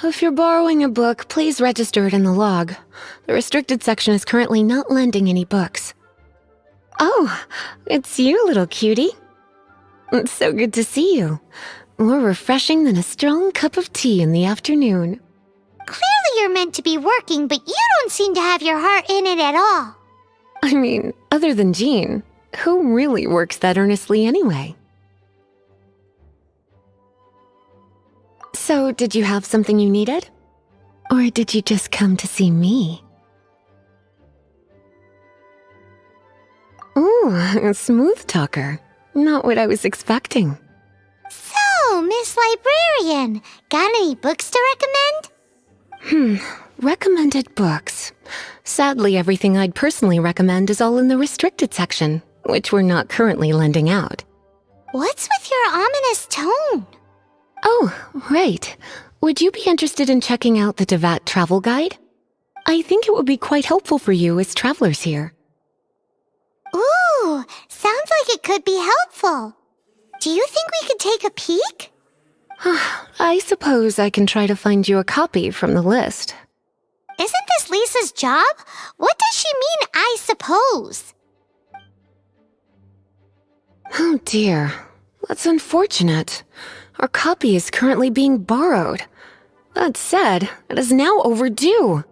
if you're borrowing a book, please register it in the log. The restricted section is currently not lending any books. Oh, it's you, little cutie. It's so good to see you. More refreshing than a strong cup of tea in the afternoon. Clearly you're meant to be working, but you don't seem to have your heart in it at all. I mean, other than Jean, who really works that earnestly anyway? So, did you have something you needed? Or did you just come to see me? Ooh, a smooth talker. Not what I was expecting. So, Miss Librarian, got any books to recommend? Recommended books. Sadly, everything I'd personally recommend is all in the restricted section, which we're not currently lending out. What's with your ominous tone? Oh, right. Would you be interested in checking out the Devat travel guide? I think it would be quite helpful for you as travelers here. Ooh, sounds like it could be helpful. Do you think we could take a peek? I suppose I can try to find you a copy from the list. Isn't this Lisa's job? What does she mean, I suppose? Oh dear, that's unfortunate. Our copy is currently being borrowed. That said, it is now overdue.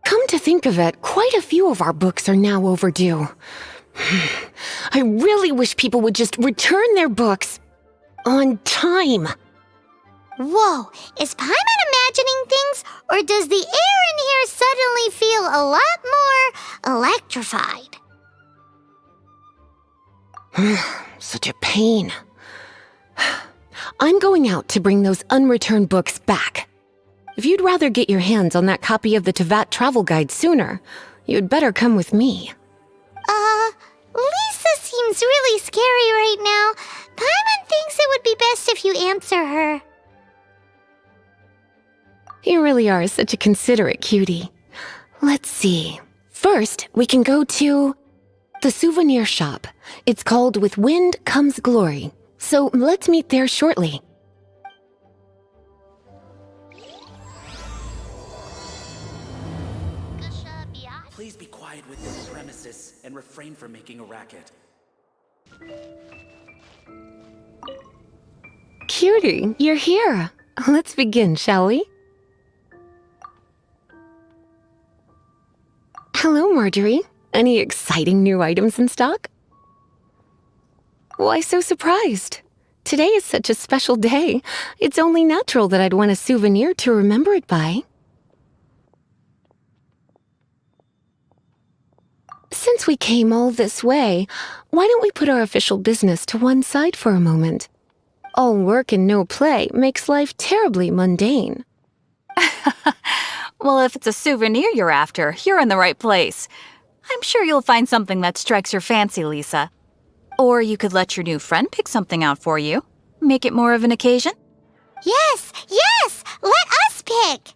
Come to think of it, quite a few of our books are now overdue. I really wish people would just return their books on time. Whoa, is Paimon imagining things, or does the air in here suddenly feel a lot more electrified? Such a pain. I'm going out to bring those unreturned books back. If you'd rather get your hands on that copy of the Tevat travel guide sooner, you'd better come with me. Lisa seems really scary right now. Paimon thinks it would be best if you answer her. You really are such a considerate cutie. Let's see. First, we can go to the souvenir shop. It's called With Wind Comes Glory. So let's meet there shortly. Please be quiet within the premises and refrain from making a racket. Cutie, you're here. Let's begin, shall we? Hello, Marjorie. Any exciting new items in stock? Why so surprised? Today is such a special day. It's only natural that I'd want a souvenir to remember it by. Since we came all this way, why don't we put our official business to one side for a moment? All work and no play makes life terribly mundane. Well, if it's a souvenir you're after, you're in the right place. I'm sure you'll find something that strikes your fancy, Lisa. Or you could let your new friend pick something out for you. Make it more of an occasion. Yes, let us pick.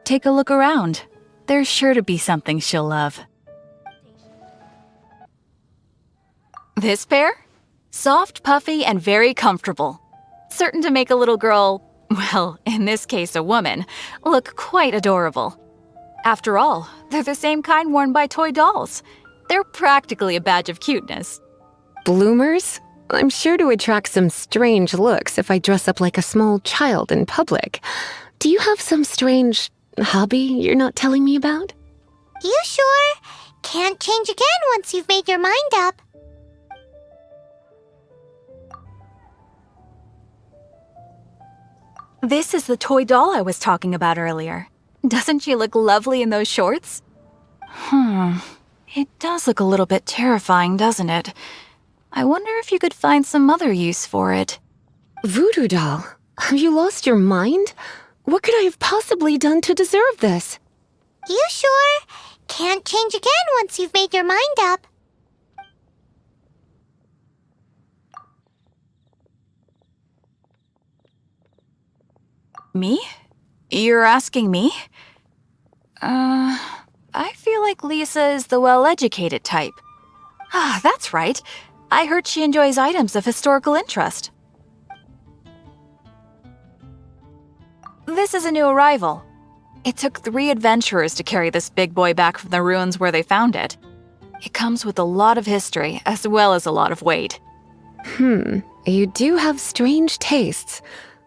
Take a look around. There's sure to be something she'll love. This pair? Soft, puffy, and very comfortable. Certain to make a little girl, well, in this case a woman, look quite adorable. After all, they're the same kind worn by toy dolls. They're practically a badge of cuteness. Bloomers? I'm sure to attract some strange looks if I dress up like a small child in public. Do you have some strange hobby you're not telling me about? You sure? Can't change again once you've made your mind up. This is the toy doll I was talking about earlier. Doesn't she look lovely in those shorts? It does look a little bit terrifying, doesn't it? I wonder if you could find some other use for it. Voodoo doll, have you lost your mind? What could I have possibly done to deserve this? You sure? Can't change again once you've made your mind up. Me? You're asking me? I feel like Lisa is the well-educated type. Ah, that's right. I heard she enjoys items of historical interest. This is a new arrival. It took 3 adventurers to carry this big boy back from the ruins where they found it. It comes with a lot of history as well as a lot of weight. You do have strange tastes.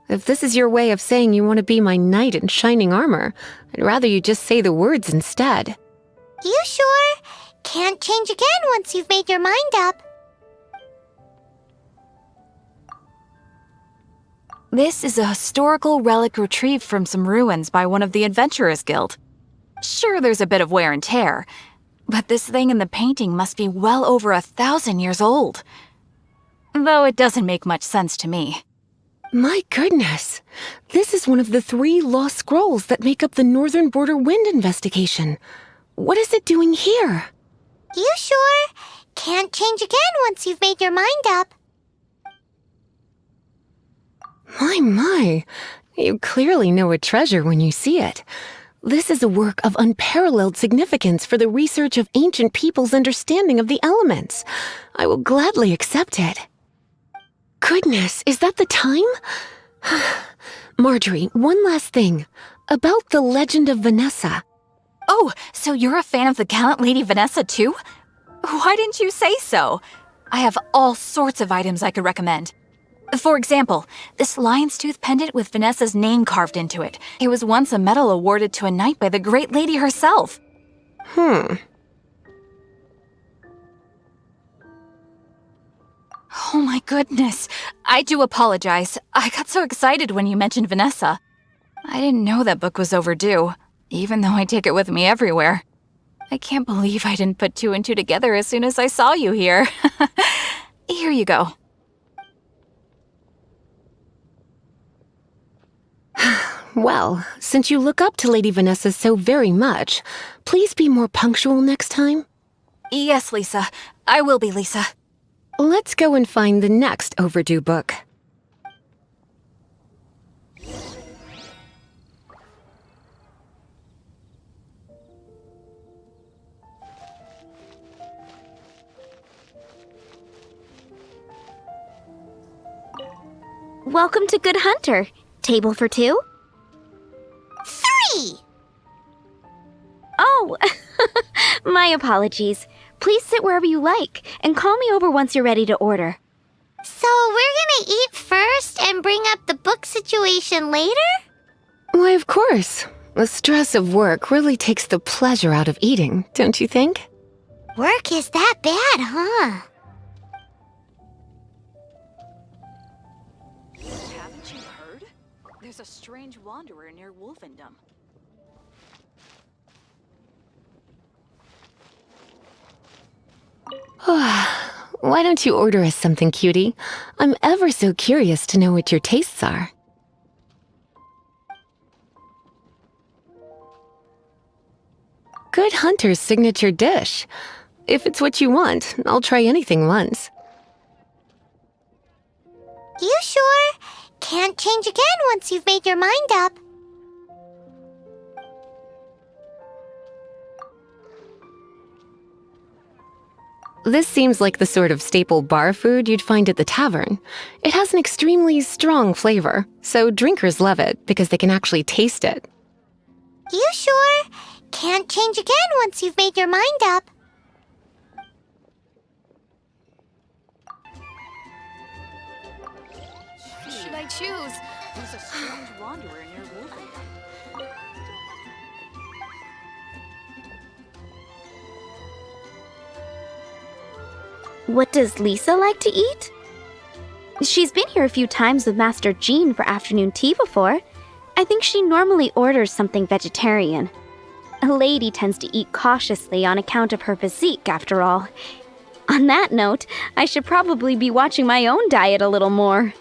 If this is your way of saying you want to be my knight in shining armor, I'd rather you just say the words instead. You sure? Can't change again once you've made your mind up. This is a historical relic retrieved from some ruins by one of the Adventurers Guild. Sure, there's a bit of wear and tear, but this thing in the painting must be well over 1,000 years old. Though it doesn't make much sense to me. My goodness, this is one of the 3 lost scrolls that make up the Northern Border Wind investigation. What is it doing here? You sure? Can't change again once you've made your mind up. My, you clearly know a treasure when you see it. This is a work of unparalleled significance for the research of ancient people's understanding of the elements. I will gladly accept it. Goodness, is that the time? Marjorie, one last thing. About the legend of Vanessa. Oh, so you're a fan of the gallant Lady Vanessa too? Why didn't you say so? I have all sorts of items I could recommend. For example, this lion's tooth pendant with Vanessa's name carved into it. It was once a medal awarded to a knight by the great lady herself. Hmm. Oh my goodness. I do apologize. I got so excited when you mentioned Vanessa. I didn't know that book was overdue, even though I take it with me everywhere. I can't believe I didn't put 2 and 2 together as soon as I saw you here. Here you go. Well, since you look up to Lady Vanessa so very much, please be more punctual next time. Yes, Lisa. I will be, Lisa. Let's go and find the next overdue book. Welcome to Good Hunter. Table for 2? 3! Oh, my apologies. Please sit wherever you like, and call me over once you're ready to order. So we're gonna eat first and bring up the book situation later? Why, of course. The stress of work really takes the pleasure out of eating, don't you think? Work is that bad, huh? Haven't you heard? There's a strange wanderer near Wolfendom. Why don't you order us something, cutie? I'm ever so curious to know what your tastes are. Good Hunter's signature dish. If it's what you want, I'll try anything once. You sure? Can't change again once you've made your mind up. This seems like the sort of staple bar food you'd find at the tavern. It has an extremely strong flavor, so drinkers love it because they can actually taste it. You sure? Can't change again once you've made your mind up. Should I choose? There's a strange wanderer near Wolfendom. What does Lisa like to eat? She's been here a few times with Master Jean for afternoon tea before. I think she normally orders something vegetarian. A lady tends to eat cautiously on account of her physique, after all. On that note, I should probably be watching my own diet a little more.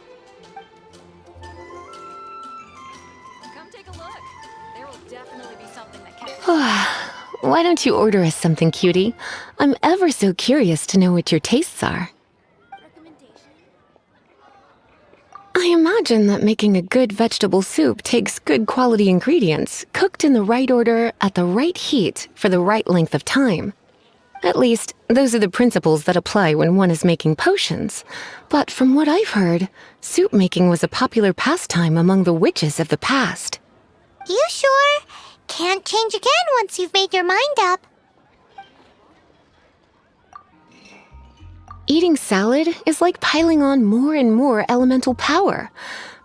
Come take a look. There will definitely be something that catches. Why don't you order us something, cutie? I'm ever so curious to know what your tastes are. I imagine that making a good vegetable soup takes good quality ingredients, cooked in the right order, at the right heat, for the right length of time. At least, those are the principles that apply when one is making potions. But from what I've heard, soup making was a popular pastime among the witches of the past. You sure? Can't change again once you've made your mind up. Eating salad is like piling on more and more elemental power.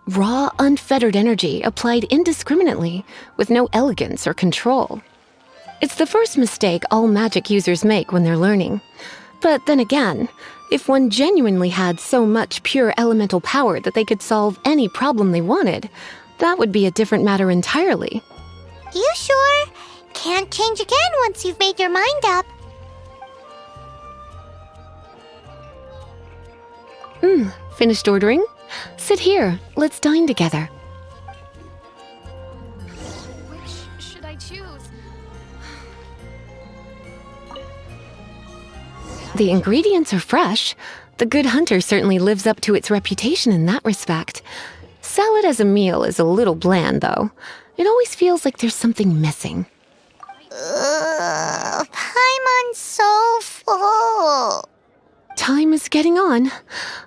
Raw, unfettered energy applied indiscriminately, with no elegance or control. It's the first mistake all magic users make when they're learning. But then again, if one genuinely had so much pure elemental power that they could solve any problem they wanted, that would be a different matter entirely. You sure? Can't change again once you've made your mind up. Finished ordering? Sit here, let's dine together. Which should I choose? The ingredients are fresh. The Good Hunter certainly lives up to its reputation in that respect. Salad as a meal is a little bland, though. It always feels like there's something missing. Paimon's so full. Time is getting on.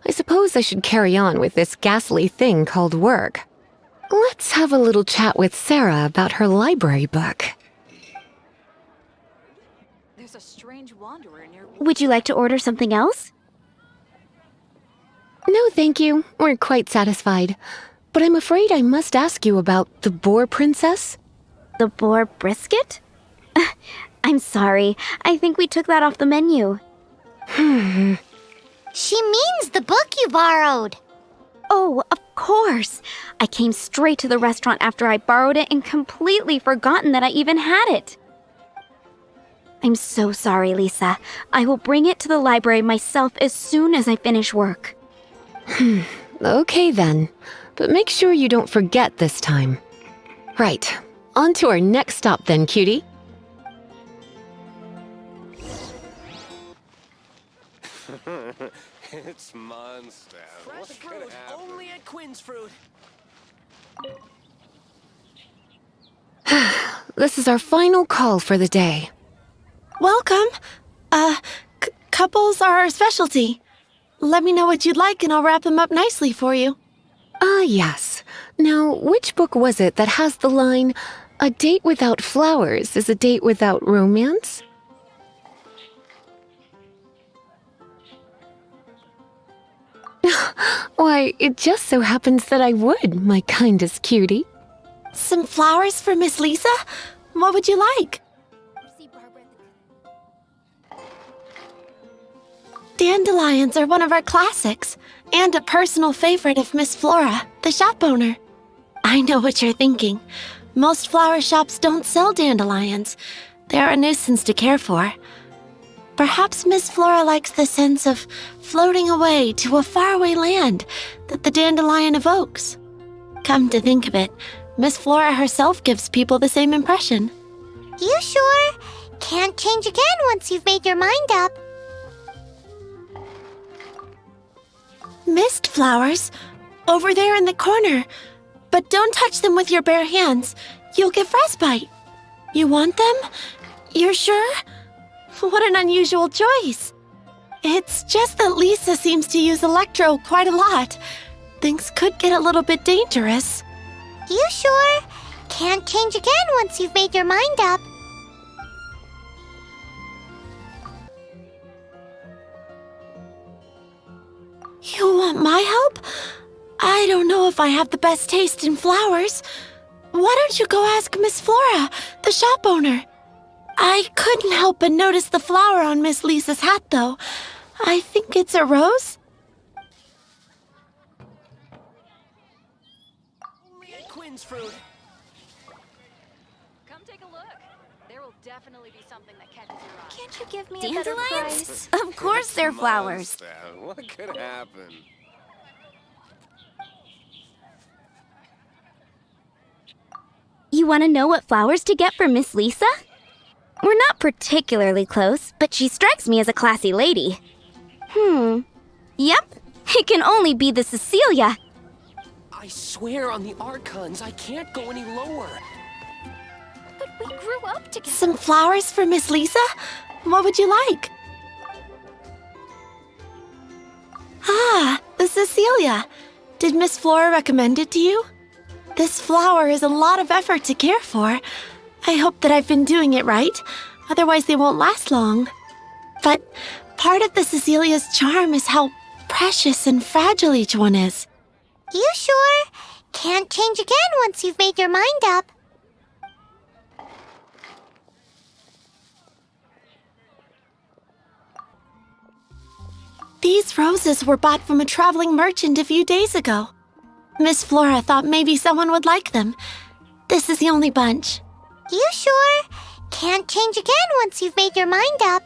I suppose I should carry on with this ghastly thing called work. Let's have a little chat with Sarah about her library book. There's a strange wanderer near. Would you like to order something else? No, thank you. We're quite satisfied. But I'm afraid I must ask you about the Boar Princess. The boar brisket? I'm sorry. I think we took that off the menu. She means the book you borrowed. Oh, of course. I came straight to the restaurant after I borrowed it and completely forgotten that I even had it. I'm so sorry, Lisa. I will bring it to the library myself as soon as I finish work. Okay then. But make sure you don't forget this time. Right. On to our next stop then, cutie. It's monster. What Fresh could fruit, happen? only at Quinn's Fruit. This is our final call for the day. Welcome. Couples are our specialty. Let me know what you'd like and I'll wrap them up nicely for you. Yes. Now, which book was it that has the line, "A date without flowers is a date without romance"? Why, it just so happens that I would, my kindest cutie. Some flowers for Miss Lisa? What would you like? Dandelions are one of our classics, and a personal favorite of Miss Flora, the shop owner. I know what you're thinking. Most flower shops don't sell dandelions. They're a nuisance to care for. Perhaps Miss Flora likes the sense of floating away to a faraway land that the dandelion evokes. Come to think of it, Miss Flora herself gives people the same impression. You sure? Can't change again once you've made your mind up. Mist flowers, over there in the corner. But don't touch them with your bare hands. You'll get frostbite. You want them? You're sure? What an unusual choice. It's just that Lisa seems to use Electro quite a lot. Things could get a little bit dangerous. You sure? Can't change again once you've made your mind up. You want my help? I don't know if I have the best taste in flowers. Why don't you go ask Miss Flora, the shop owner? I couldn't help but notice the flower on Miss Lisa's hat, though. I think it's a rose. Only at Quinn's Fruit. Come take a look. There will definitely be something that catches your eye. Can't you give me a better price? Of course they're flowers. Monster. What could happen? You want to know what flowers to get for Miss Lisa? We're not particularly close, but she strikes me as a classy lady. Yep, it can only be the Cecilia. I swear on the Archons, I can't go any lower. But we grew up together. Some flowers for Miss Lisa? What would you like? Ah, the Cecilia. Did Miss Flora recommend it to you? This flower is a lot of effort to care for. I hope that I've been doing it right, otherwise they won't last long. But part of the Cecilia's charm is how precious and fragile each one is. You sure? Can't change again once you've made your mind up. These roses were bought from a traveling merchant a few days ago. Miss Flora thought maybe someone would like them. This is the only bunch. You sure? Can't change again once you've made your mind up.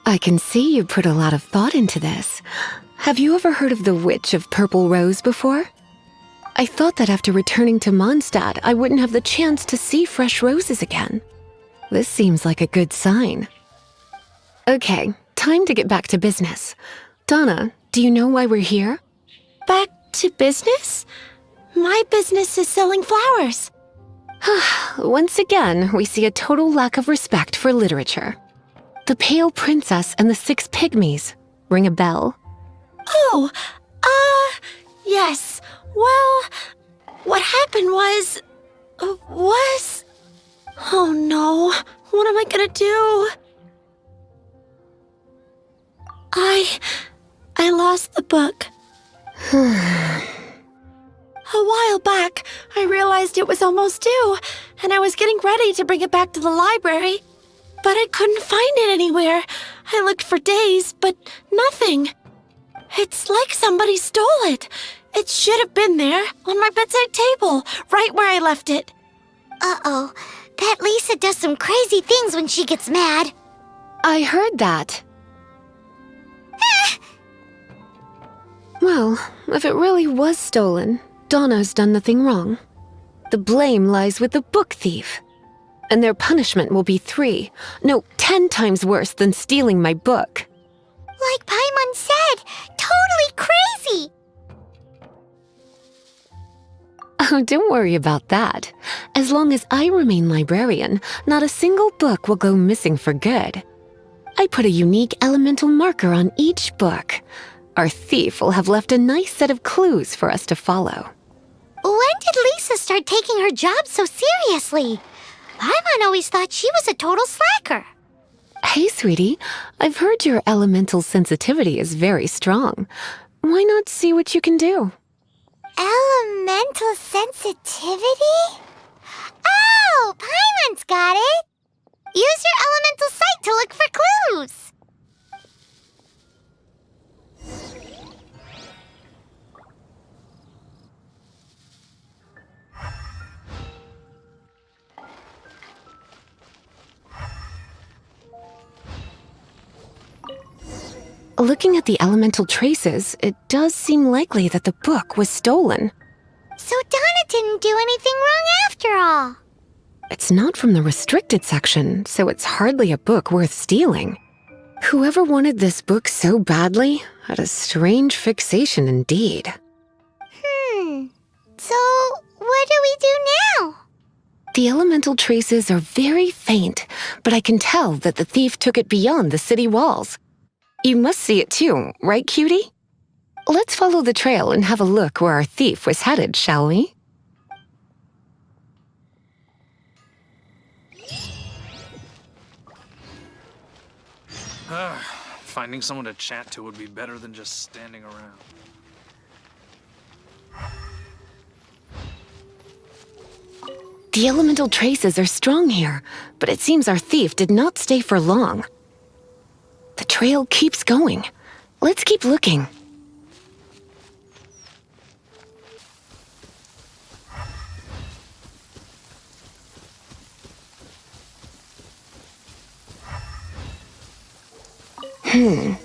I can see you put a lot of thought into this. Have you ever heard of the Witch of Purple Rose before? I thought that after returning to Mondstadt, I wouldn't have the chance to see fresh roses again. This seems like a good sign. Okay, time to get back to business. Donna, do you know why we're here? Back to business? My business is selling flowers. Once again, we see a total lack of respect for literature. The Pale Princess and the Six Pygmies. Ring a bell? Oh, yes. Well, what happened was... Oh no, what am I gonna do? I lost the book. A while back, I realized it was almost due, and I was getting ready to bring it back to the library. But I couldn't find it anywhere. I looked for days, but nothing. It's like somebody stole it. It should have been there, on my bedside table, right where I left it. Uh-oh. That Lisa does some crazy things when she gets mad. I heard that. Well, if it really was stolen, Donna's done nothing wrong. The blame lies with the book thief. And their punishment will be 10 times worse than stealing my book. Like Paimon said, totally crazy. Oh, don't worry about that. As long as I remain librarian, not a single book will go missing for good. I put a unique elemental marker on each book. Our thief will have left a nice set of clues for us to follow. When did Lisa start taking her job so seriously? Paimon always thought she was a total slacker. Hey, sweetie, I've heard your elemental sensitivity is very strong. Why not see what you can do? Elemental sensitivity? Oh, Paimon's got it! Use your elemental sight to look for clues! Looking at the elemental traces, it does seem likely that the book was stolen. So Donna didn't do anything wrong after all. It's not from the restricted section, so it's hardly a book worth stealing. Whoever wanted this book so badly had a strange fixation indeed. So what do we do now? The elemental traces are very faint, but I can tell that the thief took it beyond the city walls. You must see it too, right, cutie? Let's follow the trail and have a look where our thief was headed, shall we? Finding someone to chat to would be better than just standing around. The elemental traces are strong here, but it seems our thief did not stay for long. The trail keeps going. Let's keep looking.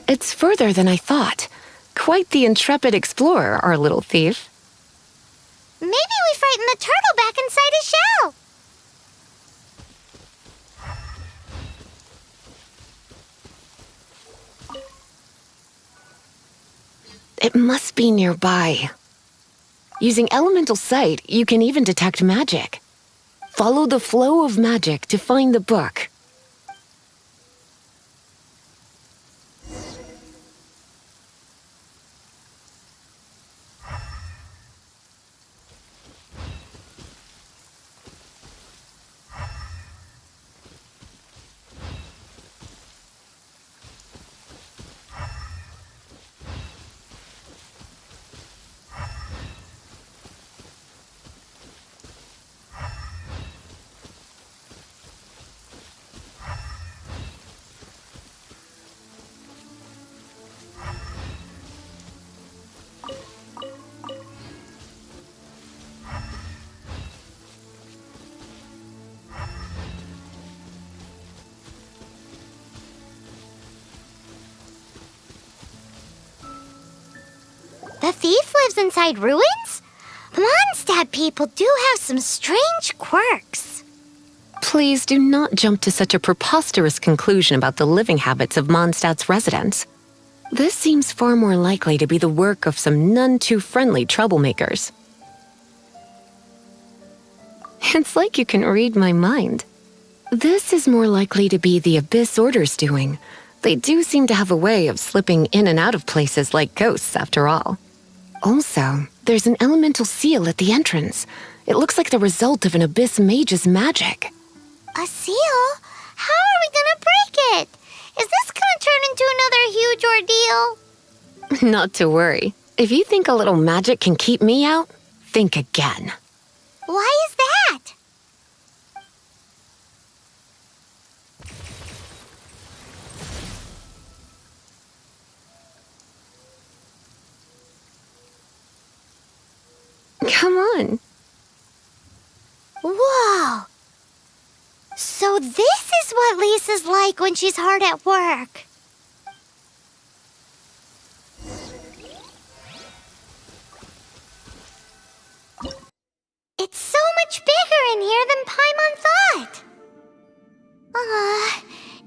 It's further than I thought. Quite the intrepid explorer, our little thief. Maybe we frightened the turtle back inside his shell. It must be nearby. Using elemental sight, you can even detect magic. Follow the flow of magic to find the book. The thief lives inside ruins? Mondstadt people do have some strange quirks. Please do not jump to such a preposterous conclusion about the living habits of Mondstadt's residents. This seems far more likely to be the work of some none-too-friendly troublemakers. It's like you can read my mind. This is more likely to be the Abyss Order's doing. They do seem to have a way of slipping in and out of places like ghosts, after all. Also, there's an elemental seal at the entrance. It looks like the result of an Abyss mage's magic. A seal? How are we gonna break it? Is this gonna turn into another huge ordeal? Not to worry. If you think a little magic can keep me out, think again. Why is that? Come on. Whoa! So this is what Lisa's like when she's hard at work. It's so much bigger in here than Paimon thought.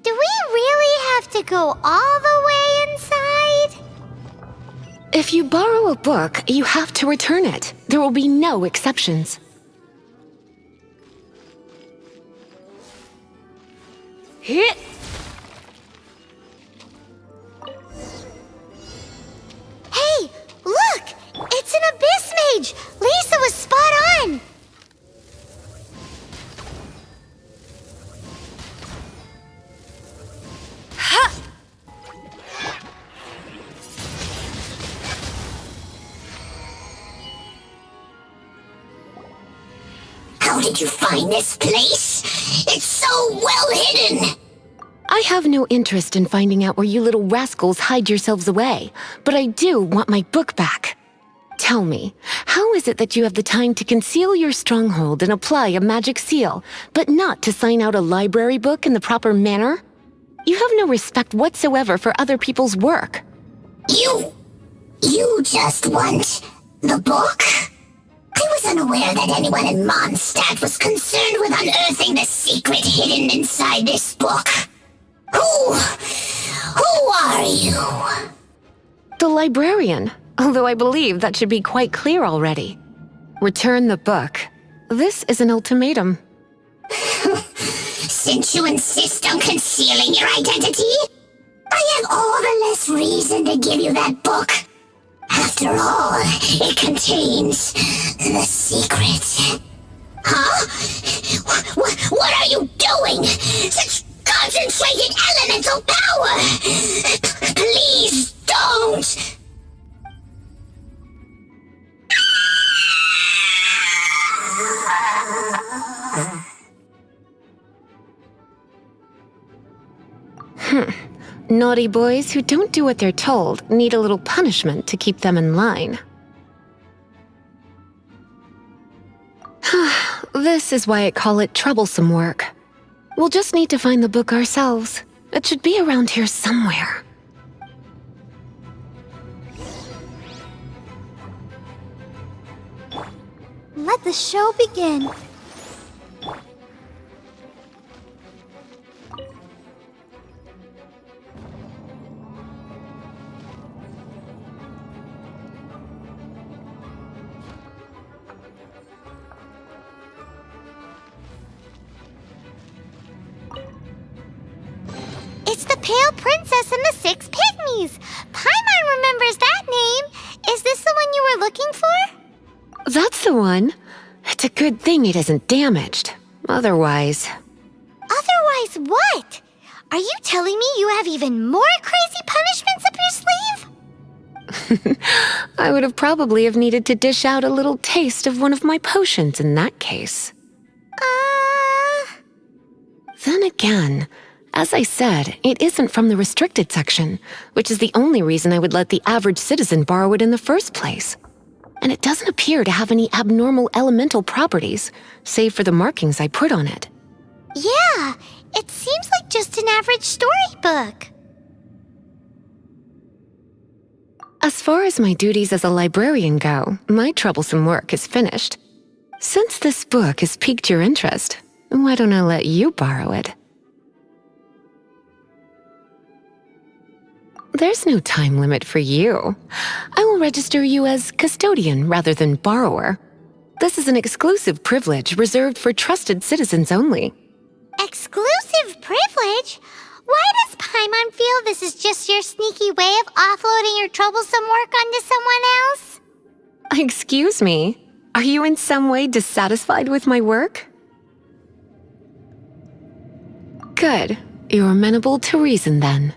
Do we really have to go all the way inside? If you borrow a book, you have to return it. There will be no exceptions. Hit! Hey, look! It's an Abyss Mage! Lisa was spot on! Ha! How did you find this place? It's so well hidden! I have no interest in finding out where you little rascals hide yourselves away, but I do want my book back. Tell me, how is it that you have the time to conceal your stronghold and apply a magic seal, but not to sign out a library book in the proper manner? You have no respect whatsoever for other people's work. You just want the book? I was unaware that anyone in Mondstadt was concerned with unearthing the secret hidden inside this book. Who are you? The Librarian, although I believe that should be quite clear already. Return the book. This is an ultimatum. Since you insist on concealing your identity, I have all the less reason to give you that book. After all, it contains the secret. Huh? What are you doing? Such concentrated elemental power! Please don't! Naughty boys who don't do what they're told need a little punishment to keep them in line. This is why I call it troublesome work. We'll just need to find the book ourselves. It should be around here somewhere. Let the show begin. It's the Pale Princess and the Six Pygmies! Paimon remembers that name! Is this the one you were looking for? That's the one. It's a good thing it isn't damaged. Otherwise... Otherwise what? Are you telling me you have even more crazy punishments up your sleeve? I would have probably have needed to dish out a little taste of one of my potions in that case. Then again, as I said, it isn't from the restricted section, which is the only reason I would let the average citizen borrow it in the first place. And it doesn't appear to have any abnormal elemental properties, save for the markings I put on it. Yeah, it seems like just an average storybook. As far as my duties as a librarian go, my troublesome work is finished. Since this book has piqued your interest, why don't I let you borrow it? There's no time limit for you. I will register you as custodian rather than borrower. This is an exclusive privilege reserved for trusted citizens only. Exclusive privilege? Why does Paimon feel this is just your sneaky way of offloading your troublesome work onto someone else? Excuse me, are you in some way dissatisfied with my work? Good, you're amenable to reason then.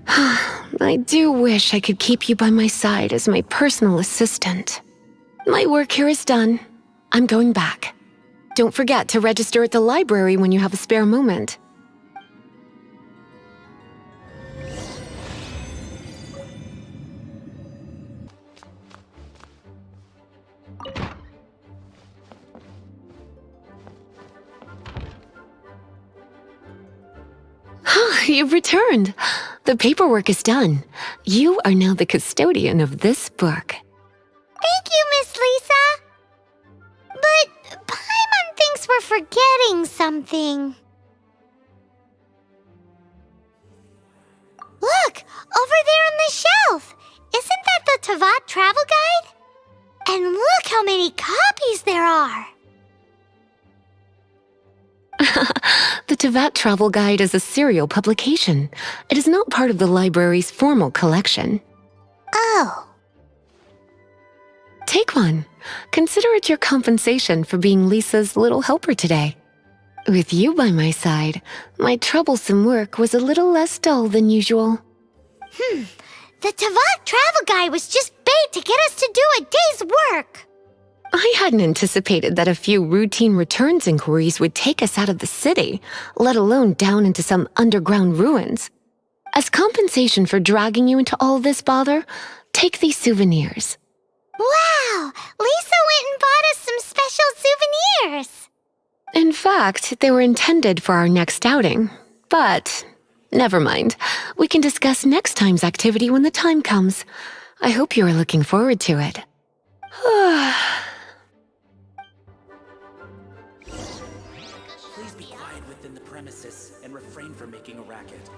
I do wish I could keep you by my side as my personal assistant. My work here is done. I'm going back. Don't forget to register at the library when you have a spare moment. You've returned. The paperwork is done. You are now the custodian of this book. Thank you, Miss Lisa. But Paimon thinks we're forgetting something. Look, over there on the shelf. Isn't that the Teyvat travel guide? And look how many copies there are. The Teyvat Travel Guide is a serial publication. It is not part of the library's formal collection. Oh. Take one. Consider it your compensation for being Lisa's little helper today. With you by my side, my troublesome work was a little less dull than usual. The Teyvat travel guide was just bait to get us to do a day's work. I hadn't anticipated that a few routine returns inquiries would take us out of the city, let alone down into some underground ruins. As compensation for dragging you into all this bother, take these souvenirs. Wow! Lisa went and bought us some special souvenirs. In fact, they were intended for our next outing. But never mind. We can discuss next time's activity when the time comes. I hope you are looking forward to it. Please be quiet within the premises and refrain from making a racket.